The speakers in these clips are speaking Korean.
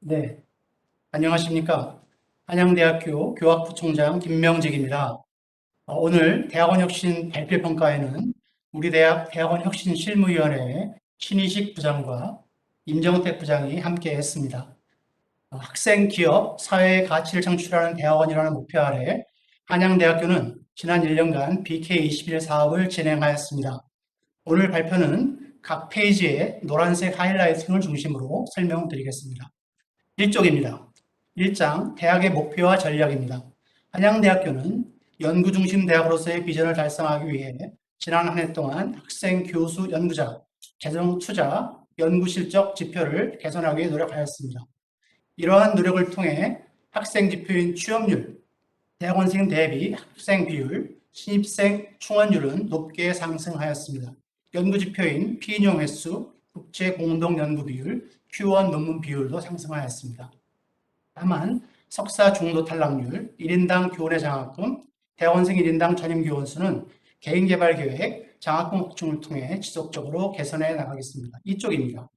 네, 안녕하십니까. 한양대학교 교학부총장 김명직입니다. 오늘 대학원혁신 발표평가에는 우리 대학 대학원혁신 실무위원회 신희식 부장과 임정태 부장이 함께 했습니다. 학생, 기업, 사회의 가치를 창출하는 대학원이라는 목표 아래 한양대학교는 지난 1년간 BK21 사업을 진행하였습니다. 오늘 발표는 각 페이지의 노란색 하이라이팅을 중심으로 설명드리겠습니다. 1쪽입니다. 1장 대학의 목표와 전략입니다. 한양대학교는 연구중심 대학으로서의 비전을 달성하기 위해 지난 한 해 동안 학생, 교수, 연구자, 재정 투자, 연구 실적 지표를 개선하기 위해 노력하였습니다. 이러한 노력을 통해 학생 지표인 취업률, 대학원생 대비 학생 비율, 신입생 충원율은 높게 상승하였습니다. 연구 지표인 피인용 횟수, 국제 공동 연구 비율, Q1 논문 비율도 상승하였습니다. 다만 석사 중도 탈락률, 1인당 교내 장학금, 대학원생 1인당 전임 교원 수는 개인개발 계획, 장학금 확충을 통해 지속적으로 개선해 나가겠습니다. 이쪽입니다.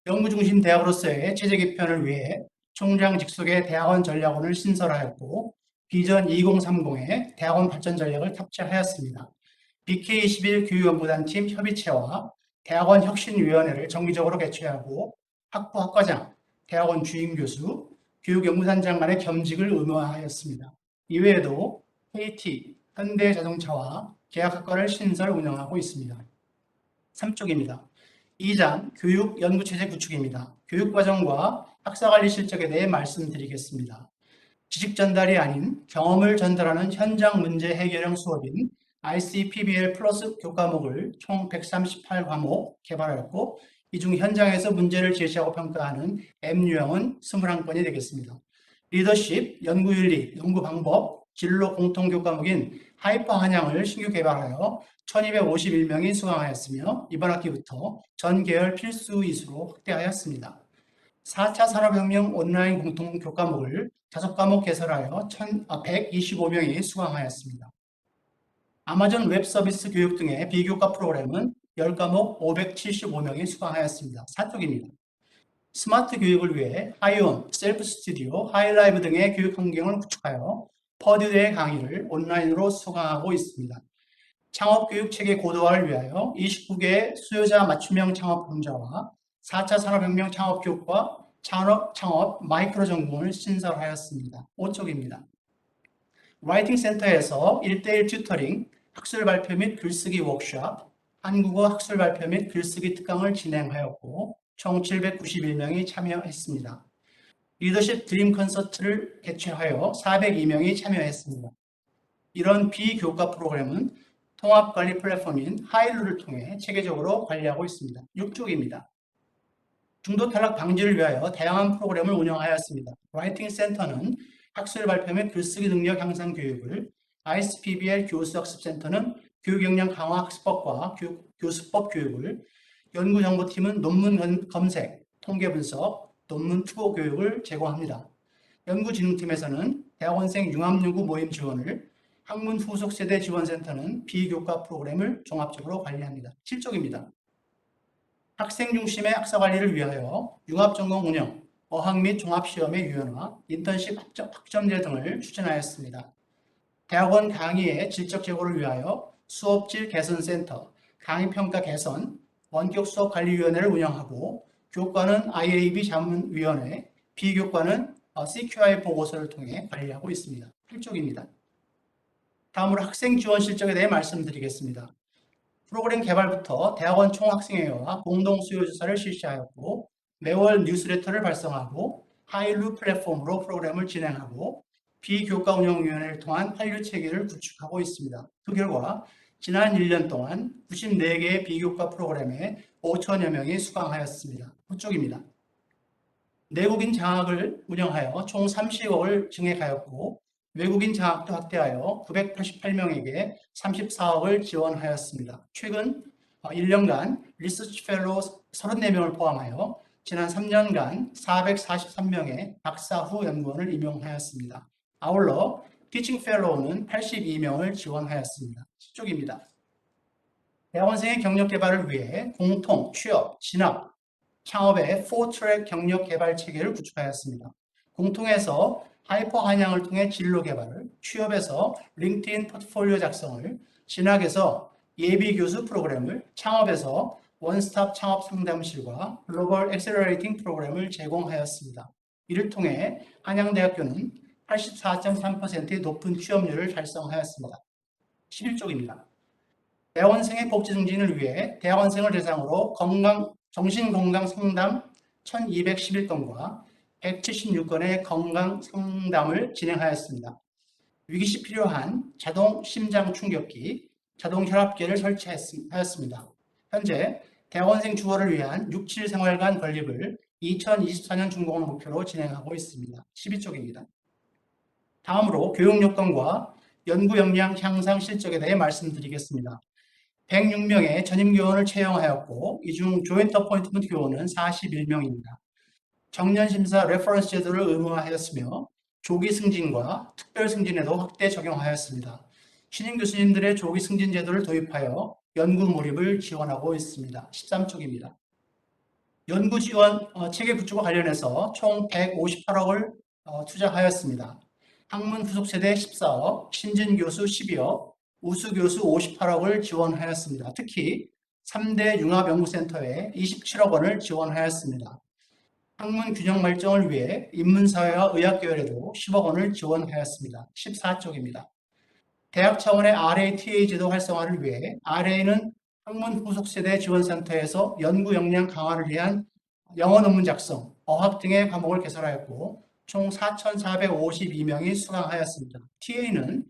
연구중심 대학으로서의 체제 개편을 위해 총장 직속의 대학원 전략원을 신설하였고 비전 2030에 대학원 발전 전략을 탑재하였습니다. BK21 교육연구단팀 협의체와 대학원 혁신위원회를 정기적으로 개최하고 학부 학과장, 대학원 주임교수, 교육연구단장 간의 겸직을 의무화하였습니다. 이외에도 KT, 현대자동차와 계약학과를 신설 운영하고 있습니다. 3쪽입니다. 2장 교육 연구체제 구축입니다. 교육과정과 학사관리 실적에 대해 말씀드리겠습니다. 지식 전달이 아닌 경험을 전달하는 현장 문제 해결형 수업인 ICPBL 플러스 교과목을 총 138과목 개발하였고 이 중 현장에서 문제를 제시하고 평가하는 M유형은 21건이 되겠습니다. 리더십, 연구윤리, 연구방법, 진로 공통교과목인 하이퍼 한양을 신규 개발하여 1251명이 수강하였으며 이번 학기부터 전 계열 필수 이수로 확대하였습니다. 4차 산업혁명 온라인 공통교과목을 5과목 개설하여 125명이 수강하였습니다. 아마존 웹서비스 교육 등의 비교과 프로그램은 10과목 575명이 수강하였습니다. 4쪽입니다. 스마트 교육을 위해 하이온, 셀프 스튜디오, 하이라이브 등의 교육 환경을 구축하여 퍼듀대의 강의를 온라인으로 수강하고 있습니다. 창업교육 체계 고도화를 위하여 29개 수요자 맞춤형 창업 강좌와 4차 산업혁명 창업교육과 창업 마이크로 전공을 신설하였습니다. 5쪽입니다. 라이팅 센터에서 1대1 튜터링, 학술 발표 및 글쓰기 워크숍, 한국어 학술 발표 및 글쓰기 특강을 진행하였고 총 791명이 참여했습니다. 리더십 드림 콘서트를 개최하여 402명이 참여했습니다. 이런 비교과 프로그램은 통합관리 플랫폼인 하일루를 통해 체계적으로 관리하고 있습니다. 6쪽입니다. 중도 탈락 방지를 위하여 다양한 프로그램을 운영하였습니다. 라이팅 센터는 학술 발표 및 글쓰기 능력 향상 교육을, ISPBL 교수학습센터는 교육 역량 강화 학습법과 교수법 교육을, 연구정보팀은 논문 검색, 통계 분석, 논문 투고 교육을 제공합니다. 연구진흥팀에서는 대학원생 융합연구 모임 지원을, 학문 후속 세대 지원센터는 비교과 프로그램을 종합적으로 관리합니다. 7쪽입니다. 학생 중심의 학사 관리를 위하여 융합전공 운영, 어학 및 종합시험의 유연화, 인턴십 학점제 등을 추진하였습니다. 대학원 강의의 질적 제고를 위하여 수업질 개선센터, 강의평가 개선, 원격 수업관리위원회를 운영하고 교과는 IAB 자문위원회, 비교과는 CQI 보고서를 통해 관리하고 있습니다. 8쪽입니다. 다음으로 학생 지원 실적에 대해 말씀드리겠습니다. 프로그램 개발부터 대학원 총학생회와 공동 수요조사를 실시하였고 매월 뉴스레터를 발송하고 하일루 플랫폼으로 프로그램을 진행하고 비교과 운영위원회를 통한 한류 체계를 구축하고 있습니다. 그 결과 지난 1년 동안 94개의 비교과 프로그램에 5천여 명이 수강하였습니다. 그쪽입니다. 내국인 장학을 운영하여 총 30억을 증액하였고 외국인 장학도 확대하여 988명에게 34억을 지원하였습니다. 최근 1년간 리서치 펠로우 34명을 포함하여 지난 3년간 443명의 박사 후 연구원을 임용하였습니다. 아울러 티칭 펠로우는 82명을 지원하였습니다. 10쪽입니다. 대학원생의 경력 개발을 위해 공통, 취업, 진학, 창업의 4트랙 경력 개발 체계를 구축하였습니다. 공통해서 하이퍼 한양을 통해 진로 개발을, 취업에서 링크드인 포트폴리오 작성을, 진학에서 예비 교수 프로그램을, 창업에서 원스톱 창업 상담실과 글로벌 엑셀러레이팅 프로그램을 제공하였습니다. 이를 통해 한양대학교는 84.3%의 높은 취업률을 달성하였습니다. 11쪽입니다. 대학원생의 복지 증진을 위해 대학원생을 대상으로 정신건강 상담 1211건과 176건의 건강 상담을 진행하였습니다. 위기시 필요한 자동 심장 충격기, 자동 혈압계를 설치하였습니다. 현재 대학원생 주거를 위한 6.7 생활관 건립을 2024년 준공을 목표로 진행하고 있습니다. 12쪽입니다. 다음으로 교육 요건과 연구 역량 향상 실적에 대해 말씀드리겠습니다. 106명의 전임 교원을 채용하였고 이 중 조인트 어포인트먼트 교원은 41명입니다. 정년 심사 레퍼런스 제도를 의무화하였으며 조기 승진과 특별 승진에도 확대 적용하였습니다. 신임 교수님들의 조기 승진 제도를 도입하여 연구 몰입을 지원하고 있습니다. 13쪽입니다. 연구 지원 체계 구축과 관련해서 총 158억을 투자하였습니다. 학문 후속 세대 14억, 신진 교수 12억, 우수 교수 58억을 지원하였습니다. 특히 3대 융합연구센터에 27억 원을 지원하였습니다. 학문 균형 발전을 위해 인문사회와 의학계열에도 10억 원을 지원하였습니다. 14쪽입니다. 대학 차원의 RATA 제도 활성화를 위해 RA는 학문 후속 세대 지원센터에서 연구 역량 강화를 위한 영어 논문 작성, 어학 등의 과목을 개설하였고 총 4,452명이 수강하였습니다. TA는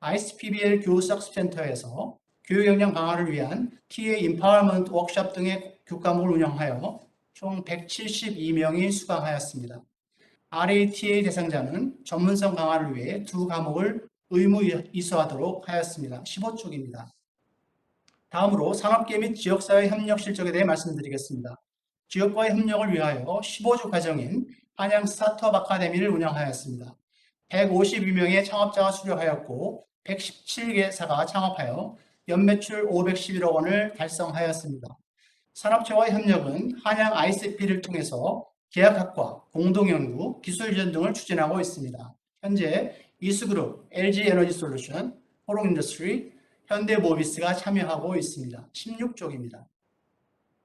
ICPBL 교육학습센터에서 교육 역량 강화를 위한 TA 임파워먼트 워크숍 등의 교과목을 운영하여 총 172명이 수강하였습니다. RATA 대상자는 전문성 강화를 위해 2과목을 의무 이수하도록 하였습니다. 15쪽입니다. 다음으로 산업계 및 지역사회 협력 실적에 대해 말씀드리겠습니다. 지역과의 협력을 위하여 15주 과정인 한양 스타트업 아카데미를 운영하였습니다. 152명의 창업자가 수료하였고 117개사가 창업하여 연매출 511억 원을 달성하였습니다. 산업체와의 협력은 한양 ICP를 통해서 계약학과, 공동연구, 기술지원 등을 추진하고 있습니다. 현재 이수그룹, LG에너지솔루션, 호롱인더스트리, 현대모비스가 참여하고 있습니다. 16쪽입니다.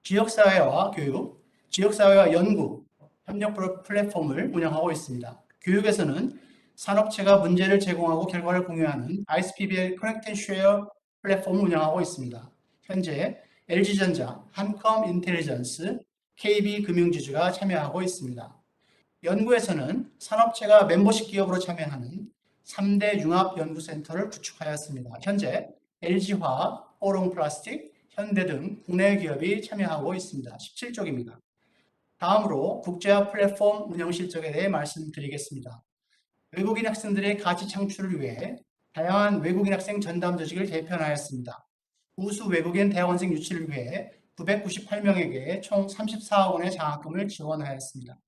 지역사회와 교육, 지역사회와 연구, 협력 플랫폼을 운영하고 있습니다. 교육에서는 산업체가 문제를 제공하고 결과를 공유하는 ICPBL Connect and Share 플랫폼을 운영하고 있습니다. 현재 LG전자, 한컴 인텔리전스, KB금융지주가 참여하고 있습니다. 연구에서는 산업체가 멤버십 기업으로 참여하는 3대 융합연구센터를 구축하였습니다. 현재 LG화학, 호롱플라스틱, 현대 등 국내 기업이 참여하고 있습니다. 17쪽입니다. 다음으로 국제화 플랫폼 운영 실적에 대해 말씀드리겠습니다. 외국인 학생들의 가치 창출을 위해 다양한 외국인 학생 전담 조직을 개편하였습니다. 우수 외국인 대학원생 유치를 위해 998명에게 총 34억 원의 장학금을 지원하였습니다.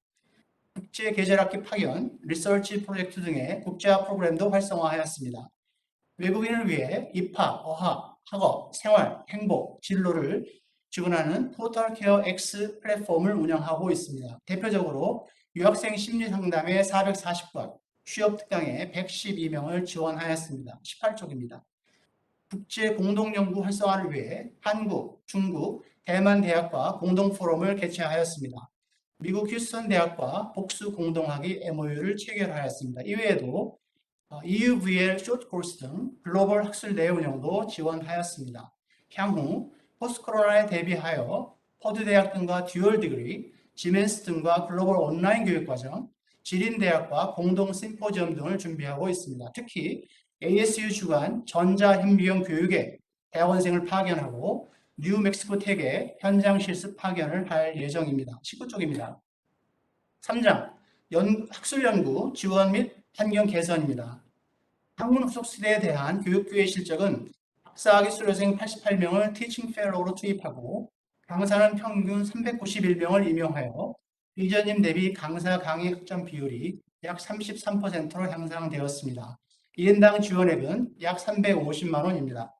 국제 계절학기 파견, 리서치 프로젝트 등의 국제화 프로그램도 활성화하였습니다. 외국인을 위해 입학, 어학, 학업, 생활, 행복, 진로를 지원하는 포털케어 X 플랫폼을 운영하고 있습니다. 대표적으로 유학생 심리상담에 440건, 취업특강에 112명을 지원하였습니다. 18쪽입니다. 국제 공동연구 활성화를 위해 한국, 중국, 대만 대학과 공동포럼을 개최하였습니다. 미국 휴스턴 대학과 복수 공동학위 MOU를 체결하였습니다. 이외에도 EUVL 쇼트 코스 등 글로벌 학술 대회 운영도 지원하였습니다. 향후 포스트-코로나에 대비하여 퍼드 대학 등과 듀얼 디그리, 지멘스 등과 글로벌 온라인 교육과정, 지린대학과 공동 심포지엄 등을 준비하고 있습니다. 특히 ASU 주관 전자현미형 교육에 대학원생을 파견하고 뉴멕시코 텍에 현장 실습 파견을 할 예정입니다. 19쪽입니다. 3장 학술연구 지원 및 환경 개선입니다. 학문 후속 세대에 대한 교육교의 실적은 박사학위 수료생 88명을 티칭 펠로우로 투입하고 강사는 평균 391명을 임용하여 이전임 대비 강사 강의 학점 비율이 약 33%로 향상되었습니다. 1인당 지원액은 약 350만 원입니다.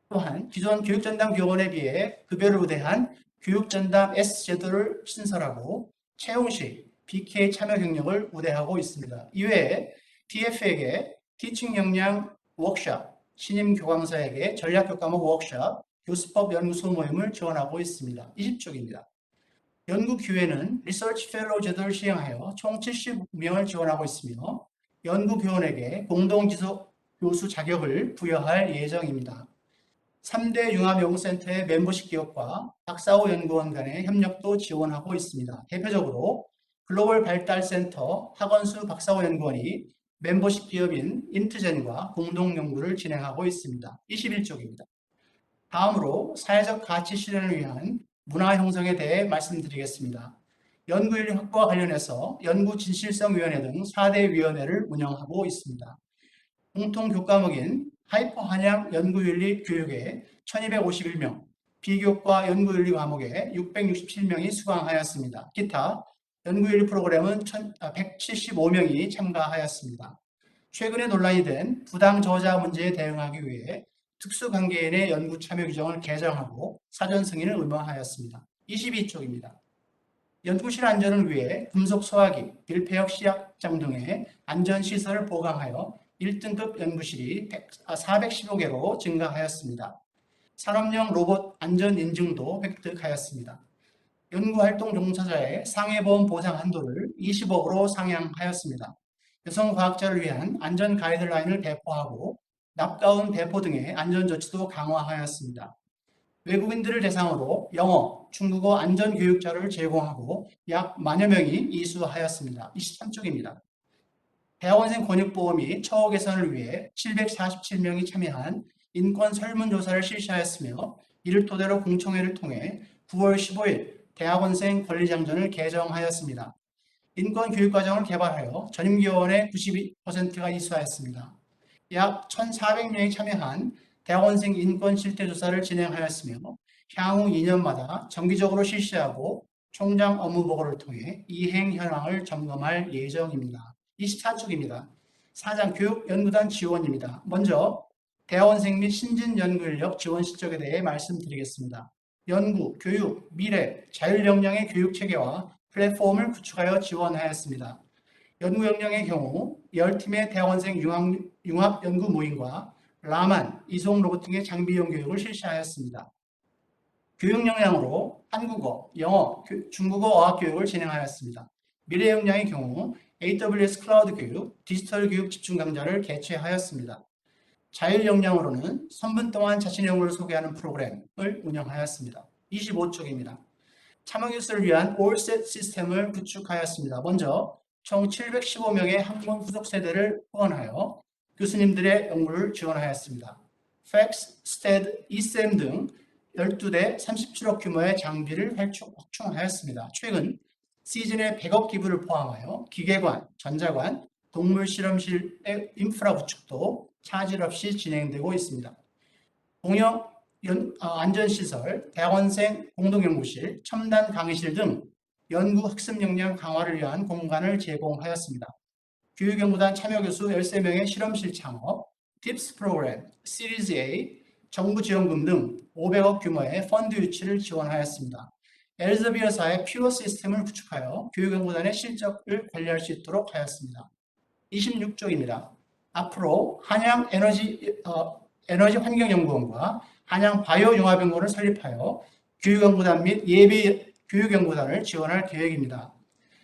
또한 기존 교육전담 교원에 비해 급여를 우대한 교육전담 S제도를 신설하고 채용식, BK 참여 경력을 우대하고 있습니다. 이외에 TF에게 티칭 역량 워크숍, 신임 교강사에게 전략교 과목 워크숍, 교수법 연구소 모임을 지원하고 있습니다. 20쪽입니다. 연구기회는 리서치 펠로우 제도를 시행하여 총 70명을 지원하고 있으며 연구교원에게 공동지속 교수 자격을 부여할 예정입니다. 3대 융합연구센터의 멤버십 기업과 박사후 연구원 간의 협력도 지원하고 있습니다. 대표적으로 글로벌 발달센터 학원수 박사후 연구원이 멤버십 기업인 인트젠과 공동 연구를 진행하고 있습니다. 21쪽입니다. 다음으로 사회적 가치 실현을 위한 문화 형성에 대해 말씀드리겠습니다. 연구윤리 확보와 관련해서 연구진실성위원회 등 4대 위원회를 운영하고 있습니다. 공통 교과목인 하이퍼 한양 연구윤리 교육에 1251명, 비교과 연구윤리 과목에 667명이 수강하였습니다. 기타 연구윤리 프로그램은 175명이 참가하였습니다. 최근에 논란이 된 부당 저자 문제에 대응하기 위해 특수관계인의 연구 참여 규정을 개정하고 사전 승인을 의무화하였습니다. 22쪽입니다. 연구실 안전을 위해 금속 소화기, 빌폐역 시약장 등의 안전시설을 보강하여 1등급 연구실이 415개로 증가하였습니다. 산업용 로봇 안전 인증도 획득하였습니다. 연구활동 종사자의 상해보험 보상 한도를 20억으로 상향하였습니다. 여성 과학자를 위한 안전 가이드라인을 배포하고 납가운 배포 등의 안전조치도 강화하였습니다. 외국인들을 대상으로 영어, 중국어 안전교육자를 제공하고 약 10,000여 명이 이수하였습니다. 23쪽입니다. 대학원생 권익보험이 처우 개선을 위해 747명이 참여한 인권 설문조사를 실시하였으며 이를 토대로 공청회를 통해 9월 15일 대학원생 권리장전을 개정하였습니다. 인권교육과정을 개발하여 전임교원의 92%가 이수하였습니다. 약 1,400명이 참여한 대학원생 인권 실태조사를 진행하였으며 향후 2년마다 정기적으로 실시하고 총장 업무보고를 통해 이행 현황을 점검할 예정입니다. 24쪽입니다. 사장 교육연구단 지원입니다. 먼저 대학원생 및 신진 연구인력 지원 실적에 대해 말씀드리겠습니다. 연구, 교육, 미래, 자율 역량의 교육체계와 플랫폼을 구축하여 지원하였습니다. 연구 역량의 경우 10팀의 대학원생 융합 연구 모임과 라만, 이송 로봇 등의 장비용 교육을 실시하였습니다. 교육 역량으로 한국어, 영어, 중국어 어학 교육을 진행하였습니다. 미래 역량의 경우 AWS 클라우드 교육, 디지털 교육 집중 강좌를 개최하였습니다. 자율 역량으로는 3분 동안 자신의 연구를 소개하는 프로그램을 운영하였습니다. 25쪽입니다. 참여교수를 위한 올셋 시스템을 구축하였습니다. 먼저 총 715명의 학문 후속 세대를 후원하여 교수님들의 연구를 지원하였습니다. 팩스, 스테드, 이셈 등 12대 37억 규모의 장비를 확충하였습니다. 최근 시즌의 100억 기부를 포함하여 기계관, 전자관, 동물 실험실의 인프라 구축도 차질 없이 진행되고 있습니다. 공영 안전시설, 대학원생 공동연구실, 첨단 강의실 등 연구 학습 역량 강화를 위한 공간을 제공하였습니다. 교육연구단 참여교수 13명의 실험실 창업, 팁스 프로그램, 시리즈 A, 정부 지원금 등 500억 규모의 펀드 유치를 지원하였습니다. 엘즈비어사의 퓨어 시스템을 구축하여 교육연구단의 실적을 관리할 수 있도록 하였습니다. 26쪽입니다. 앞으로 한양 에너지 환경연구원과 한양 바이오융합연구원을 설립하여 교육연구단 및 예비 교육연구단을 지원할 계획입니다.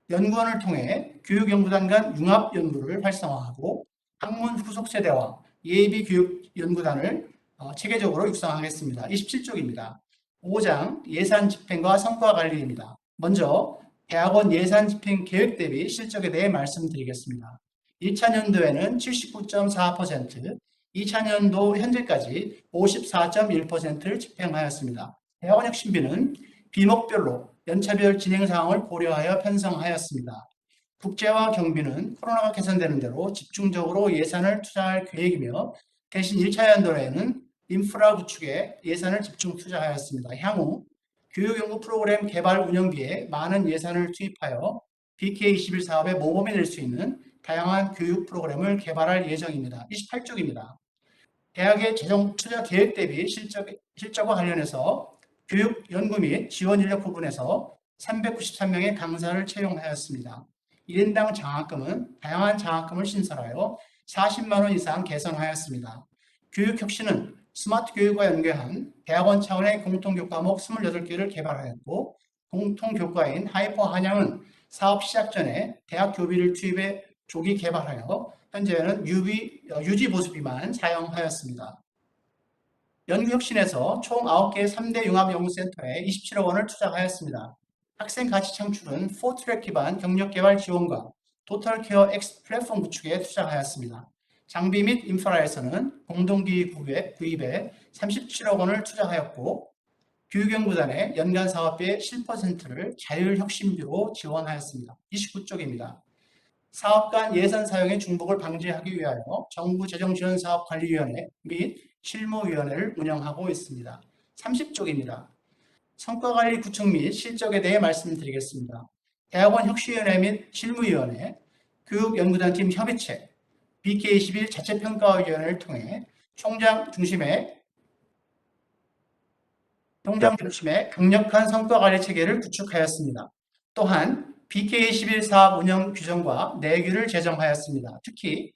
연구원을 통해 교육연구단 간 융합연구를 활성화하고 학문 후속 세대와 예비 교육연구단을 체계적으로 육성하겠습니다. 27쪽입니다. 5장 예산 집행과 성과 관리입니다. 먼저 대학원 예산 집행 계획 대비 실적에 대해 말씀드리겠습니다. 1차년도에는 79.4%, 2차년도 현재까지 54.1%를 집행하였습니다. 대학원혁신비는 비목별로 연차별 진행 상황을 고려하여 편성하였습니다. 국제화 경비는 코로나가 개선되는 대로 집중적으로 예산을 투자할 계획이며 대신 1차년도에는 인프라 구축에 예산을 집중 투자하였습니다. 향후 교육연구 프로그램 개발 운영비에 많은 예산을 투입하여 BK21 사업의 모범이 될 수 있는 다양한 교육 프로그램을 개발할 예정입니다. 28쪽입니다. 대학의 재정 투자 계획 대비 실적과 관련해서 교육 연구 및 지원 인력 부분에서 393명의 강사를 채용하였습니다. 1인당 장학금은 다양한 장학금을 신설하여 40만 원 이상 개선하였습니다. 교육혁신은 스마트 교육과 연계한 대학원 차원의 공통교과 과목 28개를 개발하였고, 공통교과인 하이퍼 한양은 사업 시작 전에 대학 교비를 투입해 조기 개발하여 현재는 유지 보수비만 사용하였습니다. 연구혁신에서 총 9개 3대 융합연구센터에 27억 원을 투자하였습니다. 학생 가치 창출은 4트랙 기반 경력 개발 지원과 토탈 케어 X 플랫폼 구축에 투자하였습니다. 장비 및 인프라에서는 공동기기 구입에 37억 원을 투자하였고, 교육연구단의 연간 사업비의 7%를 자율혁신비로 지원하였습니다. 29쪽입니다. 사업 간 예산 사용의 중복을 방지하기 위하여 정부 재정지원사업관리위원회 및 실무위원회를 운영하고 있습니다. 30쪽입니다. 성과관리 구축 및 실적에 대해 말씀드리겠습니다. 대학원 혁신위원회 및 실무위원회, 교육연구단팀 협의체, BK21 자체평가위원회를 통해 총장 중심의 강력한 성과관리 체계를 구축하였습니다. 또한 BK21 사업 운영 규정과 내규를 제정하였습니다. 특히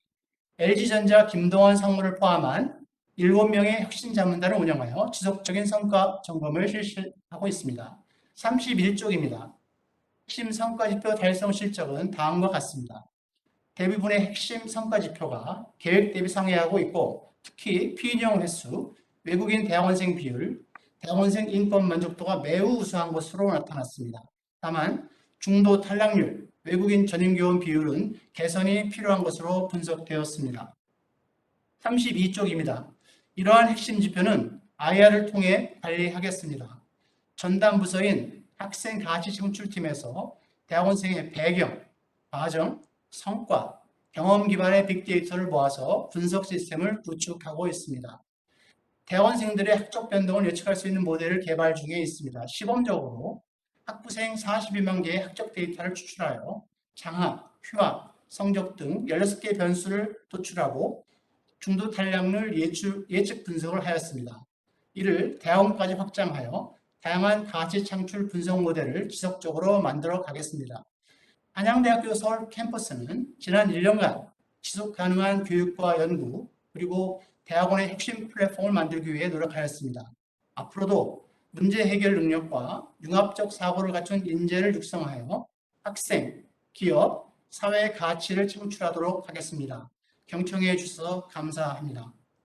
LG전자 김동완 상무를 포함한 7명의 혁신 자문단을 운영하여 지속적인 성과 점검을 실시하고 있습니다. 31쪽입니다. 핵심 성과지표 달성 실적은 다음과 같습니다. 대부분의 핵심 성과지표가 계획 대비 상회하고 있고, 특히 피인용 횟수, 외국인 대학원생 비율, 대학원생 인권 만족도가 매우 우수한 것으로 나타났습니다. 다만 중도 탈락률, 외국인 전임교원 비율은 개선이 필요한 것으로 분석되었습니다. 32쪽입니다. 이러한 핵심 지표는 IR을 통해 관리하겠습니다. 전담 부서인 학생 가치 창출팀에서 대학원생의 배경, 과정, 성과, 경험 기반의 빅데이터를 모아서 분석 시스템을 구축하고 있습니다. 대학원생들의 학적 변동을 예측할 수 있는 모델을 개발 중에 있습니다. 시범적으로 학부생 42만 개의 학적 데이터를 추출하여 장학, 휴학, 성적 등 16개 변수를 도출하고 중도 탈락률 예측 분석을 하였습니다. 이를 대학원까지 확장하여 다양한 가치 창출 분석 모델을 지속적으로 만들어 가겠습니다. 한양대학교 서울 캠퍼스는 지난 1년간 지속 가능한 교육과 연구, 그리고 대학원의 핵심 플랫폼을 만들기 위해 노력하였습니다. 앞으로도 문제 해결 능력과 융합적 사고를 갖춘 인재를 육성하여 학생, 기업, 사회의 가치를 창출하도록 하겠습니다. 경청해 주셔서 감사합니다.